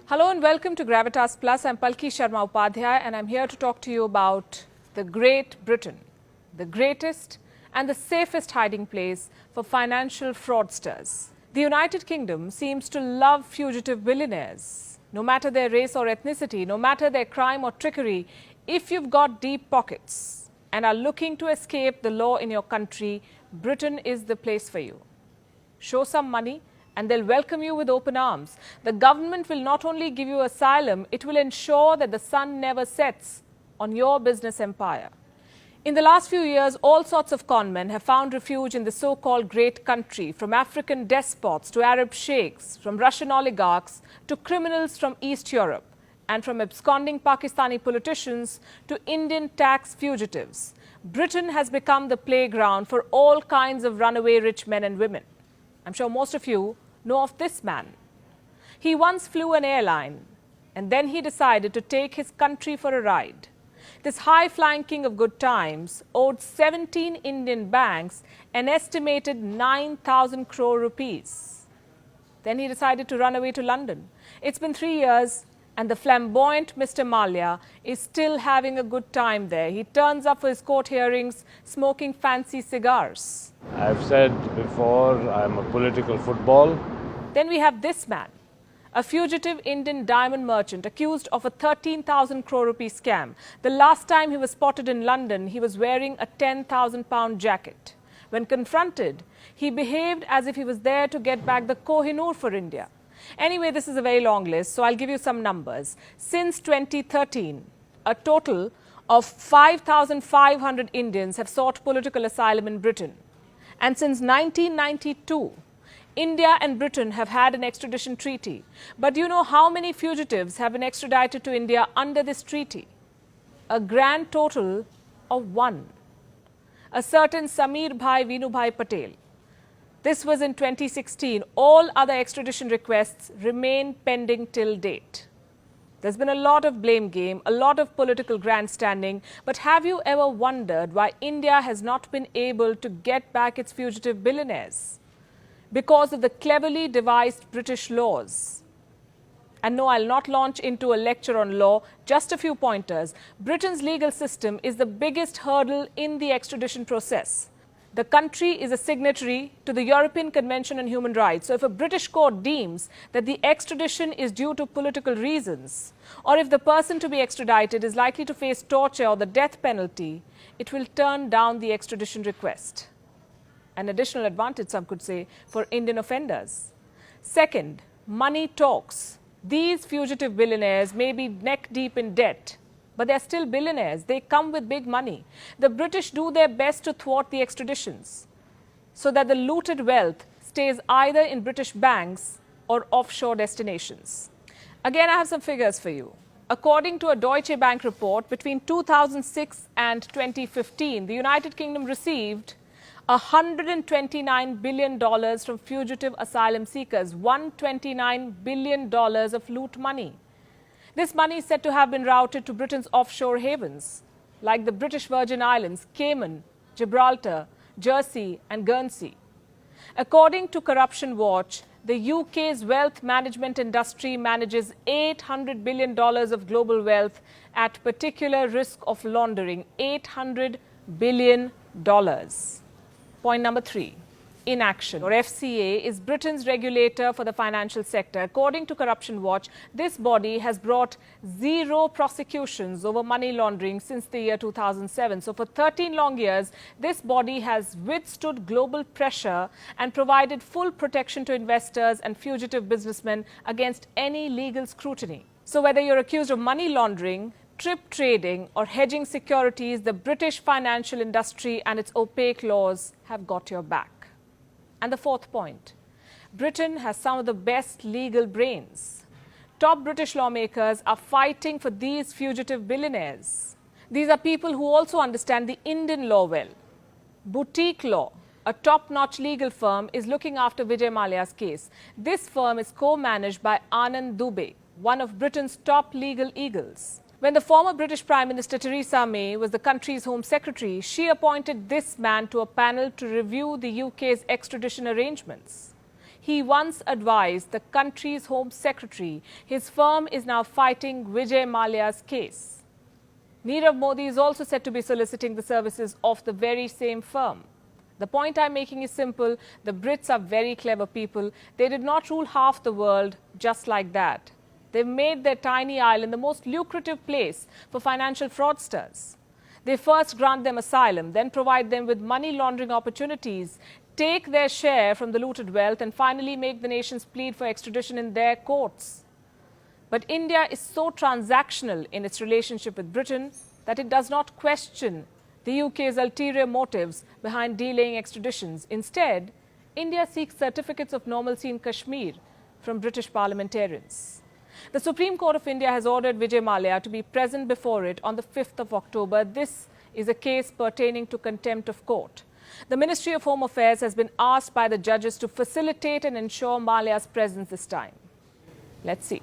Hello and welcome to Gravitas Plus. I'm Palki Sharma Upadhyay and I'm here to talk to you about the Great Britain, the greatest and the safest hiding place for financial fraudsters. The United Kingdom seems to love fugitive billionaires. No matter their race or ethnicity, no matter their crime or trickery, if you've got deep pockets and are looking to escape the law in your country, Britain is the place for you. Show some money and they'll welcome you with open arms. The government will not only give you asylum, it will ensure that the sun never sets on your business empire. In the last few years, all sorts of conmen have found refuge in the so-called great country, from African despots to Arab sheikhs, from Russian oligarchs to criminals from East Europe, and from absconding Pakistani politicians to Indian tax fugitives. Britain has become the playground for all kinds of runaway rich men and women. I'm sure most of you know of this man. He once flew an airline and then he decided to take his country for a ride. This high-flying king of good times owed 17 Indian banks an estimated 9,000 crore rupees. Then he decided to run away to London. It's been 3 years and the flamboyant Mr. Mallya is still having a good time there. He turns up for his court hearings smoking fancy cigars. I've said before, I'm a political football. Then we have this man, a fugitive Indian diamond merchant accused of a 13,000 crore rupee scam. The last time he was spotted in London, he was wearing a 10,000 pound jacket. When confronted, he behaved as if he was there to get back the Kohinoor for India. Anyway, this is a very long list, so I'll give you some numbers. Since 2013, a total of 5,500 Indians have sought political asylum in Britain. And since 1992, India and Britain have had an extradition treaty. But do you know how many fugitives have been extradited to India under this treaty? A grand total of 1. A certain Samir Bhai Vinubhai Patel. This was in 2016. All other extradition requests remain pending till date. There's been a lot of blame game, a lot of political grandstanding, but have you ever wondered why India has not been able to get back its fugitive billionaires? Because of the cleverly devised British laws. And no, I'll not launch into a lecture on law, just a few pointers. Britain's legal system is the biggest hurdle in the extradition process. The country is a signatory to the European Convention on Human Rights. So if a British court deems that the extradition is due to political reasons, or if the person to be extradited is likely to face torture or the death penalty, it will turn down the extradition request. An additional advantage, some could say, for Indian offenders. Second, money talks. These fugitive billionaires may be neck deep in debt, but they're still billionaires. They come with big money. The British do their best to thwart the extraditions so that the looted wealth stays either in British banks or offshore destinations. Again, I have some figures for you. According to a Deutsche Bank report, between 2006 and 2015, the United Kingdom received $129 billion from fugitive asylum seekers, $129 billion of loot money. This money is said to have been routed to Britain's offshore havens, like the British Virgin Islands, Cayman, Gibraltar, Jersey and Guernsey. According to Corruption Watch, the UK's wealth management industry manages $800 billion of global wealth at particular risk of laundering. $800 billion. Point number 3. Inaction, or FCA, is Britain's regulator for the financial sector. According to Corruption Watch, this body has brought 0 prosecutions over money laundering since the year 2007. So for 13 long years, this body has withstood global pressure and provided full protection to investors and fugitive businessmen against any legal scrutiny. So whether you're accused of money laundering, trip trading or hedging securities, the British financial industry and its opaque laws have got your back. And the fourth point, Britain has some of the best legal brains. Top British lawmakers are fighting for these fugitive billionaires. These are people who also understand the Indian law well. Boutique Law, a top-notch legal firm, is looking after Vijay Mallya's case. This firm is co-managed by Anand Dubey, one of Britain's top legal eagles. When the former British Prime Minister Theresa May was the country's Home Secretary, she appointed this man to a panel to review the UK's extradition arrangements. he once advised the country's Home Secretary. His firm is now fighting Vijay Mallya's case. Nirav Modi is also said to be soliciting the services of the very same firm. The point I'm making is simple. The Brits are very clever people. They did not rule half the world just like that. They've made their tiny island the most lucrative place for financial fraudsters. They first grant them asylum, then provide them with money laundering opportunities, take their share from the looted wealth, and finally make the nations plead for extradition in their courts. But India is so transactional in its relationship with Britain that it does not question the UK's ulterior motives behind delaying extraditions. Instead, India seeks certificates of normalcy in Kashmir from British parliamentarians. The Supreme Court of India has ordered Vijay Mallya to be present before it on the 5th of October. This is a case pertaining to contempt of court. The Ministry of Home Affairs has been asked by the judges to facilitate and ensure Mallya's presence this time. Let's see.